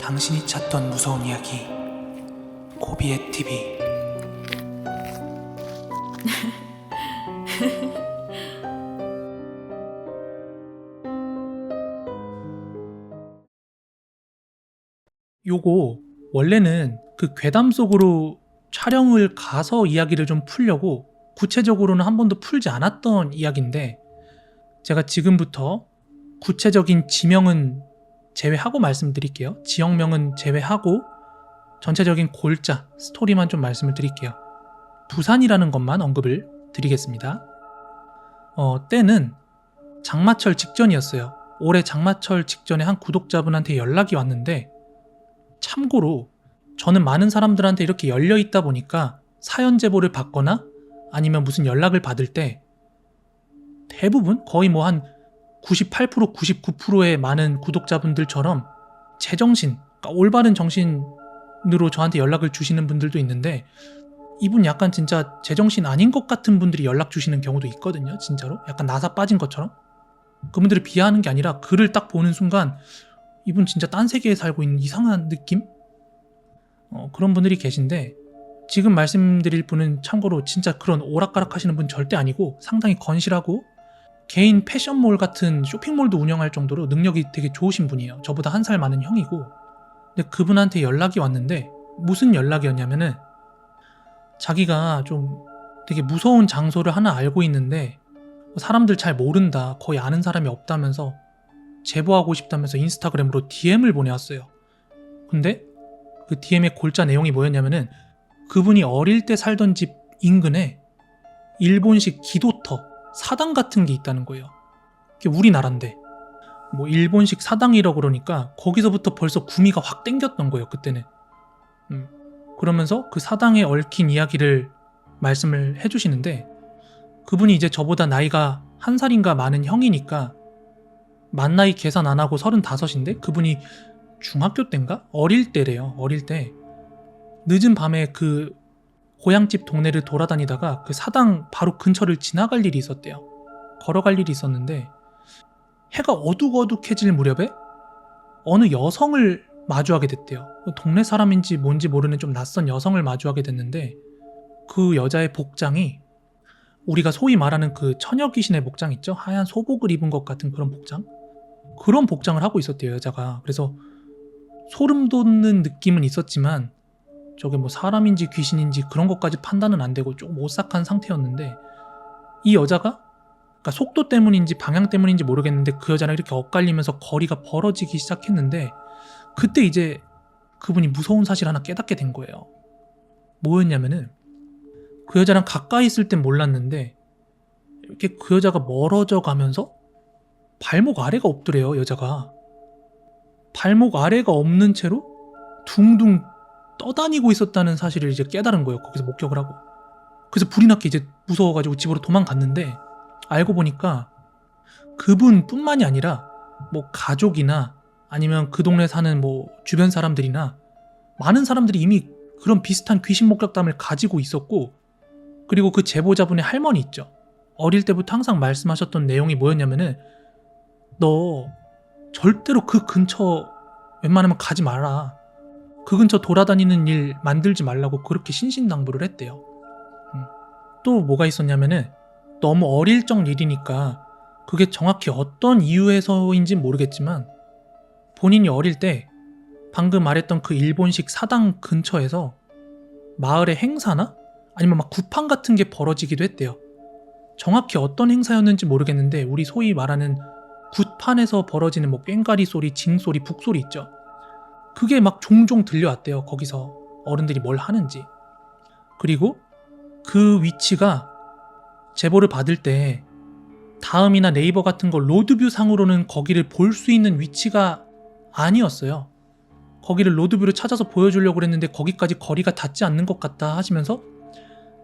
당신이 찾던 무서운 이야기 고비의 TV. 요거 원래는 그 괴담 속으로 촬영을 가서 이야기를 좀 풀려고 구체적으로는 한 번도 풀지 않았던 이야기인데, 제가 지금부터 구체적인 지명은 제외하고 말씀드릴게요. 지역명은 제외하고 전체적인 골자, 스토리만 좀 말씀을 드릴게요. 부산이라는 것만 언급을 드리겠습니다. 때는 장마철 직전이었어요. 올해 장마철 직전에 한 구독자분한테 연락이 왔는데, 참고로 저는 많은 사람들한테 이렇게 열려있다 보니까 사연 제보를 받거나 아니면 무슨 연락을 받을 때 대부분 거의 뭐 한 98%, 99%의 많은 구독자분들처럼 제정신, 그러니까 올바른 정신으로 저한테 연락을 주시는 분들도 있는데, 이분 약간 진짜 제정신 아닌 것 같은 분들이 연락 주시는 경우도 있거든요. 진짜로 약간 나사 빠진 것처럼. 그분들을 비하하는 게 아니라 글을 딱 보는 순간 이분 진짜 딴 세계에 살고 있는 이상한 느낌? 그런 분들이 계신데, 지금 말씀드릴 분은 참고로 진짜 그런 오락가락 하시는 분 절대 아니고 상당히 건실하고 개인 패션몰 같은 쇼핑몰도 운영할 정도로 능력이 되게 좋으신 분이에요. 저보다 한 살 많은 형이고. 근데 그분한테 연락이 왔는데, 무슨 연락이었냐면은 자기가 좀 되게 무서운 장소를 하나 알고 있는데 사람들 잘 모른다, 거의 아는 사람이 없다면서 제보하고 싶다면서 인스타그램으로 DM을 보내왔어요. 근데 그 DM의 골자 내용이 뭐였냐면은 그분이 어릴 때 살던 집 인근에 일본식 기도터, 사당 같은 게 있다는 거예요. 그게 우리나라인데 뭐 일본식 사당이라고 그러니까 거기서부터 벌써 구미가 확 땡겼던 거예요, 그때는. 그러면서 그 사당에 얽힌 이야기를 말씀을 해주시는데, 그분이 이제 저보다 나이가 한 살인가 많은 형이니까 만 나이 계산 안 하고 35인데 그분이 중학교 때인가? 어릴 때래요. 어릴 때 늦은 밤에 그 고향집 동네를 돌아다니다가 그 사당 바로 근처를 지나갈 일이 있었대요. 걸어갈 일이 있었는데 해가 어둑어둑해질 무렵에 어느 여성을 마주하게 됐대요. 동네 사람인지 뭔지 모르는 좀 낯선 여성을 마주하게 됐는데, 그 여자의 복장이 우리가 소위 말하는 그 처녀 귀신의 복장 있죠? 하얀 소복을 입은 것 같은 그런 복장? 그런 복장을 하고 있었대요, 여자가. 그래서 소름 돋는 느낌은 있었지만 저게 뭐 사람인지 귀신인지 그런 것까지 판단은 안 되고 조금 오싹한 상태였는데, 이 여자가 그러니까 속도 때문인지 방향 때문인지 모르겠는데 그 여자랑 이렇게 엇갈리면서 거리가 벌어지기 시작했는데, 그때 이제 그분이 무서운 사실 하나 깨닫게 된 거예요. 뭐였냐면은 그 여자랑 가까이 있을 땐 몰랐는데 이렇게 그 여자가 멀어져 가면서 발목 아래가 없더래요, 여자가. 발목 아래가 없는 채로 둥둥 떠다니고 있었다는 사실을 이제 깨달은 거예요. 거기서 목격을 하고. 그래서 불이 났게 이제 무서워가지고 집으로 도망갔는데, 알고 보니까 그분뿐만이 아니라 뭐 가족이나 아니면 그 동네 사는 뭐 주변 사람들이나 많은 사람들이 이미 그런 비슷한 귀신 목격담을 가지고 있었고, 그리고 그 제보자분의 할머니 있죠. 어릴 때부터 항상 말씀하셨던 내용이 뭐였냐면은 너 절대로 그 근처 웬만하면 가지 마라. 그 근처 돌아다니는 일 만들지 말라고 그렇게 신신당부를 했대요. 또 뭐가 있었냐면은 너무 어릴 적 일이니까 그게 정확히 어떤 이유에서인진 모르겠지만 본인이 어릴 때 방금 말했던 그 일본식 사당 근처에서 마을의 행사나 아니면 막 구판 같은 게 벌어지기도 했대요. 정확히 어떤 행사였는지 모르겠는데 우리 소위 말하는 굿판에서 벌어지는 뭐 꽹과리 소리, 징소리, 북소리 있죠. 그게 막 종종 들려왔대요. 거기서 어른들이 뭘 하는지. 그리고 그 위치가 제보를 받을 때 다음이나 네이버 같은 거 로드뷰 상으로는 거기를 볼 수 있는 위치가 아니었어요. 거기를 로드뷰로 찾아서 보여주려고 그랬는데 거기까지 거리가 닿지 않는 것 같다 하시면서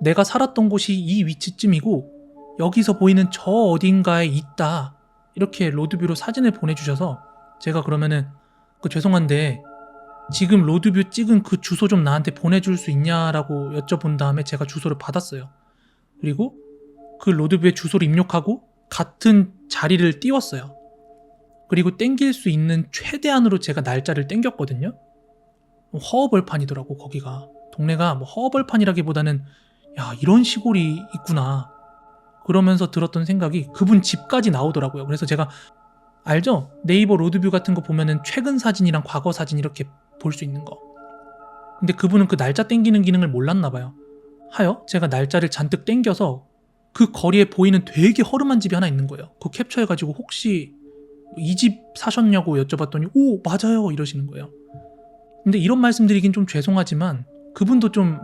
내가 살았던 곳이 이 위치쯤이고 여기서 보이는 저 어딘가에 있다, 이렇게 로드뷰로 사진을 보내주셔서 제가 그러면은 죄송한데 지금 로드뷰 찍은 그 주소 좀 나한테 보내줄 수 있냐라고 여쭤본 다음에 제가 주소를 받았어요. 그리고 그 로드뷰에 주소를 입력하고 같은 자리를 띄웠어요. 그리고 땡길 수 있는 최대한으로 제가 날짜를 땡겼거든요. 허허벌판이더라고. 거기가 동네가 뭐 허허벌판이라기보다는 야, 이런 시골이 있구나 그러면서 들었던 생각이 그분 집까지 나오더라고요. 그래서 제가 알죠? 네이버 로드뷰 같은 거 보면은 최근 사진이랑 과거 사진 이렇게 볼 수 있는 거. 근데 그분은 그 날짜 땡기는 기능을 몰랐나 봐요. 하여 제가 날짜를 잔뜩 땡겨서 그 거리에 보이는 되게 허름한 집이 하나 있는 거예요. 그거 캡처해가지고 혹시 이 집 사셨냐고 여쭤봤더니 오 맞아요 이러시는 거예요. 근데 이런 말씀드리긴 좀 죄송하지만 그분도 좀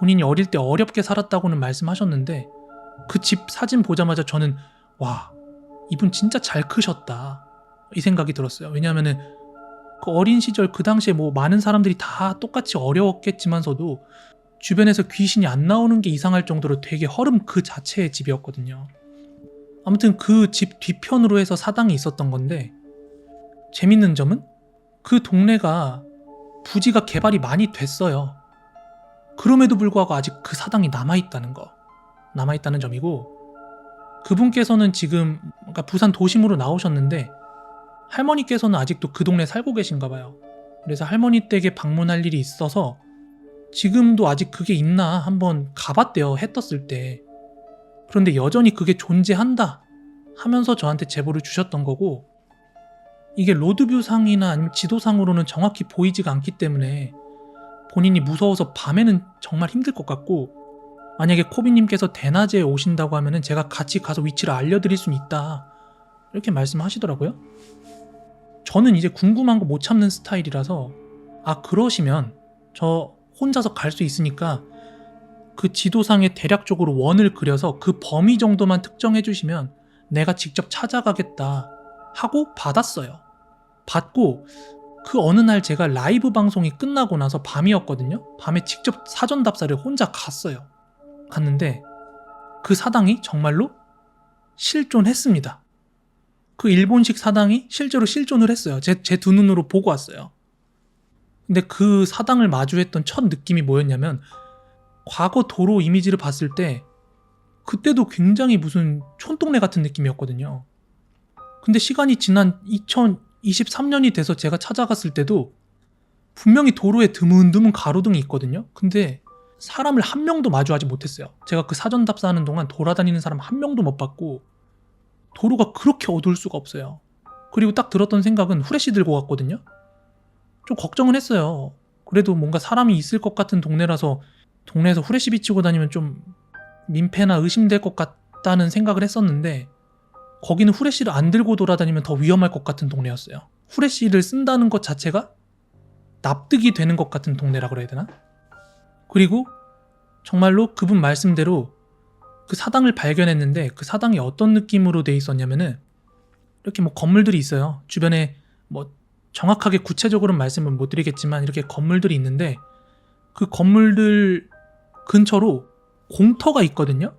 본인이 어릴 때 어렵게 살았다고는 말씀하셨는데 그 집 사진 보자마자 저는 와 이분 진짜 잘 크셨다 이 생각이 들었어요. 왜냐하면은 그 어린 시절 그 당시에 뭐 많은 사람들이 다 똑같이 어려웠겠지만서도 주변에서 귀신이 안 나오는 게 이상할 정도로 되게 허름 그 자체의 집이었거든요. 아무튼 그 집 뒤편으로 해서 사당이 있었던 건데 재밌는 점은 그 동네가 부지가 개발이 많이 됐어요. 그럼에도 불구하고 아직 그 사당이 남아있다는 점이고 그분께서는 지금 그러니까 부산 도심으로 나오셨는데 할머니께서는 아직도 그 동네 살고 계신가 봐요. 그래서 할머니 댁에 방문할 일이 있어서 지금도 아직 그게 있나 한번 가봤대요. 해 떴을 때. 그런데 여전히 그게 존재한다 하면서 저한테 제보를 주셨던 거고 이게 로드뷰상이나 아니면 지도상으로는 정확히 보이지가 않기 때문에 본인이 무서워서 밤에는 정말 힘들 것 같고 만약에 코비님께서 대낮에 오신다고 하면은 제가 같이 가서 위치를 알려드릴 수는 있다 이렇게 말씀하시더라고요. 저는 이제 궁금한 거 못 참는 스타일이라서 아 그러시면 저 혼자서 갈 수 있으니까 그 지도상에 대략적으로 원을 그려서 그 범위 정도만 특정해 주시면 내가 직접 찾아가겠다 하고 받았어요. 받고 그 어느 날 제가 라이브 방송이 끝나고 나서 밤이었거든요. 밤에 직접 사전 답사를 혼자 갔어요. 갔는데 그 사당이 정말로 실존했습니다. 그 일본식 사당이 실제로 실존을 했어요. 제 두 눈으로 보고 왔어요. 근데 그 사당을 마주했던 첫 느낌이 뭐였냐면 과거 도로 이미지를 봤을 때 그때도 굉장히 무슨 촌동네 같은 느낌이었거든요. 근데 시간이 지난 2023년이 돼서 제가 찾아갔을 때도 분명히 도로에 드문드문 가로등이 있거든요. 근데 사람을 한 명도 마주하지 못했어요. 제가 그 사전 답사하는 동안 돌아다니는 사람 한 명도 못 봤고 도로가 그렇게 어두울 수가 없어요. 그리고 딱 들었던 생각은 후레쉬 들고 갔거든요. 좀 걱정은 했어요. 그래도 뭔가 사람이 있을 것 같은 동네라서 동네에서 후레쉬 비치고 다니면 좀 민폐나 의심될 것 같다는 생각을 했었는데 거기는 후레쉬를 안 들고 돌아다니면 더 위험할 것 같은 동네였어요. 후레쉬를 쓴다는 것 자체가 납득이 되는 것 같은 동네라 그래야 되나? 그리고 정말로 그분 말씀대로 그 사당을 발견했는데 그 사당이 어떤 느낌으로 돼 있었냐면은 이렇게 뭐 건물들이 있어요. 주변에 뭐 정확하게 구체적으로는 말씀을 못 드리겠지만 이렇게 건물들이 있는데 그 건물들 근처로 공터가 있거든요.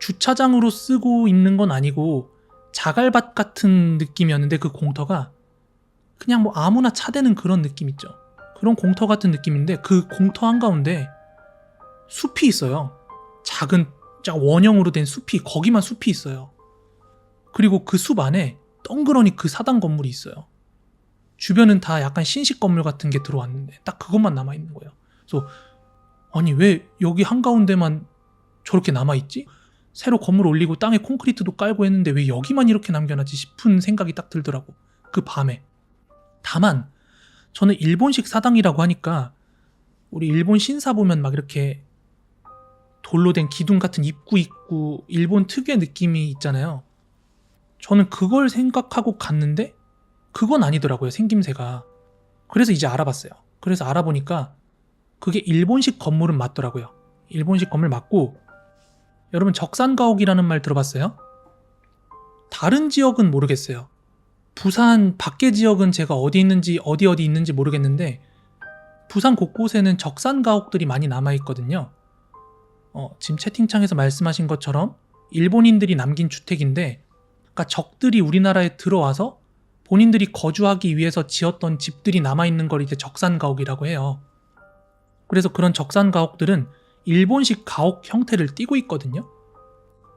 주차장으로 쓰고 있는 건 아니고 자갈밭 같은 느낌이었는데 그 공터가 그냥 뭐 아무나 차대는 그런 느낌 있죠. 그런 공터 같은 느낌인데 그 공터 한가운데 숲이 있어요. 작은 원형으로 된 숲이 거기만 숲이 있어요. 그리고 그 숲 안에 덩그러니 그 사당 건물이 있어요. 주변은 다 약간 신식 건물 같은 게 들어왔는데 딱 그것만 남아있는 거예요. 그래서 아니 왜 여기 한가운데만 저렇게 남아있지? 새로 건물 올리고 땅에 콘크리트도 깔고 했는데 왜 여기만 이렇게 남겨놨지 싶은 생각이 딱 들더라고. 그 밤에. 다만 저는 일본식 사당이라고 하니까 우리 일본 신사 보면 막 이렇게 돌로 된 기둥 같은 입구 있고 일본 특유의 느낌이 있잖아요. 저는 그걸 생각하고 갔는데 그건 아니더라고요. 생김새가. 그래서 이제 알아봤어요. 그래서 알아보니까 그게 일본식 건물은 맞더라고요. 일본식 건물 맞고 여러분 적산가옥이라는 말 들어봤어요? 다른 지역은 모르겠어요. 부산 밖의 지역은 제가 어디 있는지 어디 있는지 모르겠는데 부산 곳곳에는 적산가옥들이 많이 남아있거든요. 지금 채팅창에서 말씀하신 것처럼 일본인들이 남긴 주택인데 그러니까 적들이 우리나라에 들어와서 본인들이 거주하기 위해서 지었던 집들이 남아있는 걸 이제 적산가옥이라고 해요. 그래서 그런 적산가옥들은 일본식 가옥 형태를 띠고 있거든요.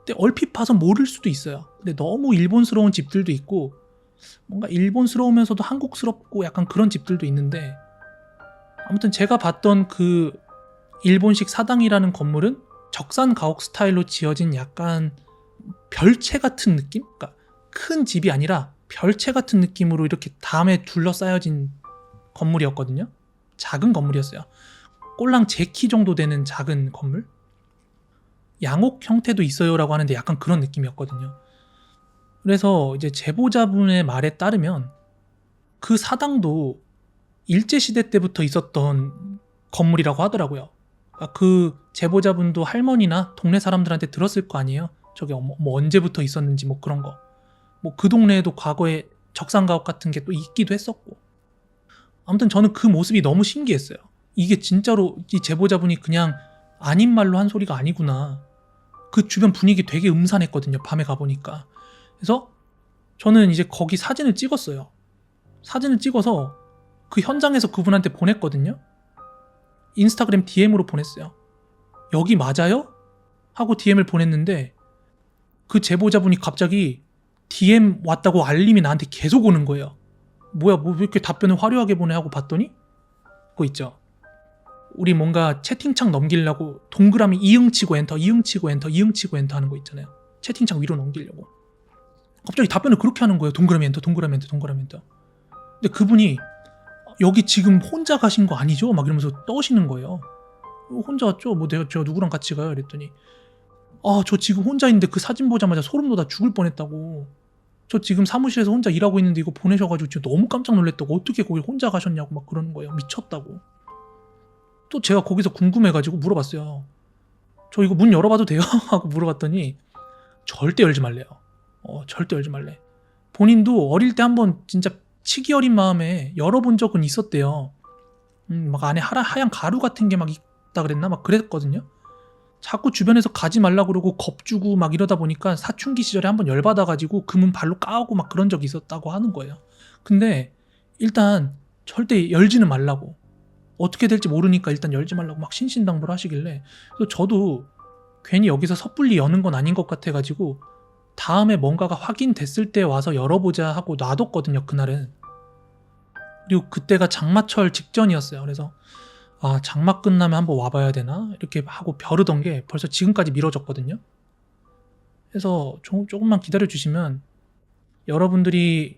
근데 얼핏 봐서 모를 수도 있어요. 근데 너무 일본스러운 집들도 있고 뭔가 일본스러우면서도 한국스럽고 약간 그런 집들도 있는데 아무튼 제가 봤던 그 일본식 사당이라는 건물은 적산 가옥 스타일로 지어진 약간 별채 같은 느낌? 그러니까 큰 집이 아니라 별채 같은 느낌으로 이렇게 담에 둘러싸여진 건물이었거든요. 작은 건물이었어요. 꼴랑 제 키 정도 되는 작은 건물? 양옥 형태도 있어요라고 하는데 약간 그런 느낌이었거든요. 그래서 이제 제보자분의 말에 따르면 그 사당도 일제시대 때부터 있었던 건물이라고 하더라고요. 그러니까 그 제보자분도 할머니나 동네 사람들한테 들었을 거 아니에요. 저게 뭐 언제부터 있었는지 뭐 그런 거. 뭐 그 동네에도 과거에 적산가옥 같은 게 또 있기도 했었고. 아무튼 저는 그 모습이 너무 신기했어요. 이게 진짜로 이 제보자분이 그냥 아닌 말로 한 소리가 아니구나. 그 주변 분위기 되게 음산했거든요. 밤에 가보니까. 그래서 저는 이제 거기 사진을 찍었어요. 사진을 찍어서 그 현장에서 그분한테 보냈거든요. 인스타그램 DM으로 보냈어요. 여기 맞아요? 하고 DM을 보냈는데 그 제보자분이 갑자기 DM 왔다고 알림이 나한테 계속 오는 거예요. 뭐야, 뭐 왜 이렇게 답변을 화려하게 보내 하고 봤더니 그거 있죠. 우리 뭔가 채팅창 넘기려고 동그라미 이응 치고 엔터, 이응 치고 엔터, 이응 치고 엔터 하는 거 있잖아요. 채팅창 위로 넘기려고. 갑자기 답변을 그렇게 하는 거예요. 동그라미 엔터, 동그라미 엔터, 동그라미 엔터. 근데 그분이 여기 지금 혼자 가신 거 아니죠? 막 이러면서 떠시는 거예요. 혼자 왔죠? 뭐 내가 저 누구랑 같이 가요? 이랬더니 저 지금 혼자 있는데 그 사진 보자마자 소름 돋아 죽을 뻔했다고. 저 지금 사무실에서 혼자 일하고 있는데 이거 보내셔가지고 지금 너무 깜짝 놀랐다고. 어떻게 거기 혼자 가셨냐고 막 그러는 거예요. 미쳤다고. 또 제가 거기서 궁금해가지고 물어봤어요. 저 이거 문 열어봐도 돼요? 하고 물어봤더니 절대 열지 말래요. 절대 열지 말래. 본인도 어릴 때 한번 진짜 치기 어린 마음에 열어본 적은 있었대요. 막 안에 하얀 가루 같은 게 막 있다 그랬나? 막 그랬거든요. 자꾸 주변에서 가지 말라고 그러고 겁주고 막 이러다 보니까 사춘기 시절에 한번 열받아가지고 그 문 발로 까고 막 그런 적이 있었다고 하는 거예요. 근데 일단 절대 열지는 말라고. 어떻게 될지 모르니까 일단 열지 말라고 막 신신당부를 하시길래 그래서 저도 괜히 여기서 섣불리 여는 건 아닌 것 같아가지고 다음에 뭔가가 확인됐을 때 와서 열어보자 하고 놔뒀거든요. 그날은. 그리고 그때가 장마철 직전이었어요. 그래서 장마 끝나면 한번 와봐야 되나? 이렇게 하고 벼르던 게 벌써 지금까지 미뤄졌거든요. 그래서 조금만 기다려주시면 여러분들이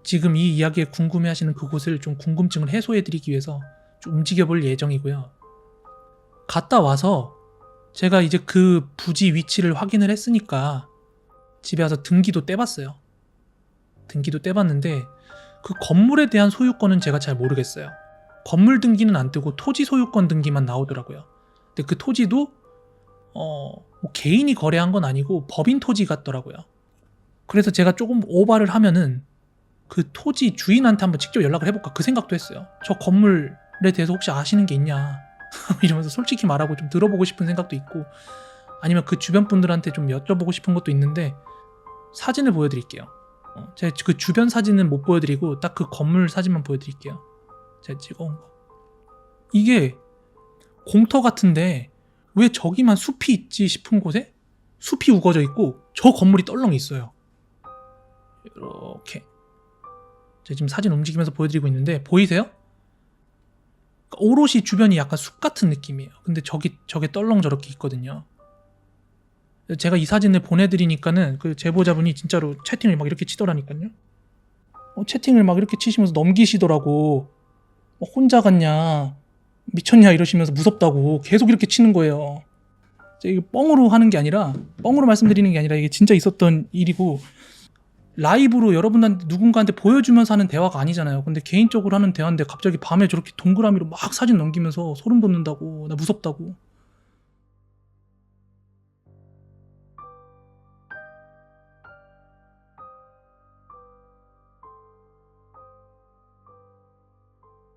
지금 이 이야기에 궁금해하시는 그곳을 좀 궁금증을 해소해드리기 위해서 좀 움직여볼 예정이고요. 갔다 와서 제가 이제 그 부지 위치를 확인을 했으니까 집에 와서 등기도 떼봤어요. 등기도 떼봤는데 그 건물에 대한 소유권은 제가 잘 모르겠어요. 건물 등기는 안 뜨고 토지 소유권 등기만 나오더라고요. 근데 그 토지도 뭐 개인이 거래한 건 아니고 법인 토지 같더라고요. 그래서 제가 조금 오바를 하면은 그 토지 주인한테 한번 직접 연락을 해볼까 그 생각도 했어요. 저 건물에 대해서 혹시 아시는 게 있냐 이러면서 솔직히 말하고 좀 들어보고 싶은 생각도 있고 아니면 그 주변 분들한테 좀 여쭤보고 싶은 것도 있는데 사진을 보여드릴게요. 제가 그 주변 사진은 못 보여드리고 딱 그 건물 사진만 보여드릴게요. 제가 찍어온 거. 이게 공터 같은데 왜 저기만 숲이 있지 싶은 곳에 숲이 우거져 있고 저 건물이 떨렁 있어요. 이렇게 제가 지금 사진 움직이면서 보여드리고 있는데 보이세요? 오롯이 주변이 약간 숲 같은 느낌이에요. 근데 저게 떨렁 저렇게 있거든요. 제가 이 사진을 보내드리니까는 그 제보자분이 진짜로 채팅을 막 이렇게 치더라니까요. 채팅을 막 이렇게 치시면서 넘기시더라고. 혼자 갔냐 미쳤냐 이러시면서 무섭다고 계속 이렇게 치는 거예요. 이게 뻥으로 하는 게 아니라 뻥으로 말씀드리는 게 아니라 이게 진짜 있었던 일이고 라이브로 여러분한테 누군가한테 보여주면서 하는 대화가 아니잖아요. 근데 개인적으로 하는 대화인데 갑자기 밤에 저렇게 동그라미로 막 사진 넘기면서 소름 돋는다고 나 무섭다고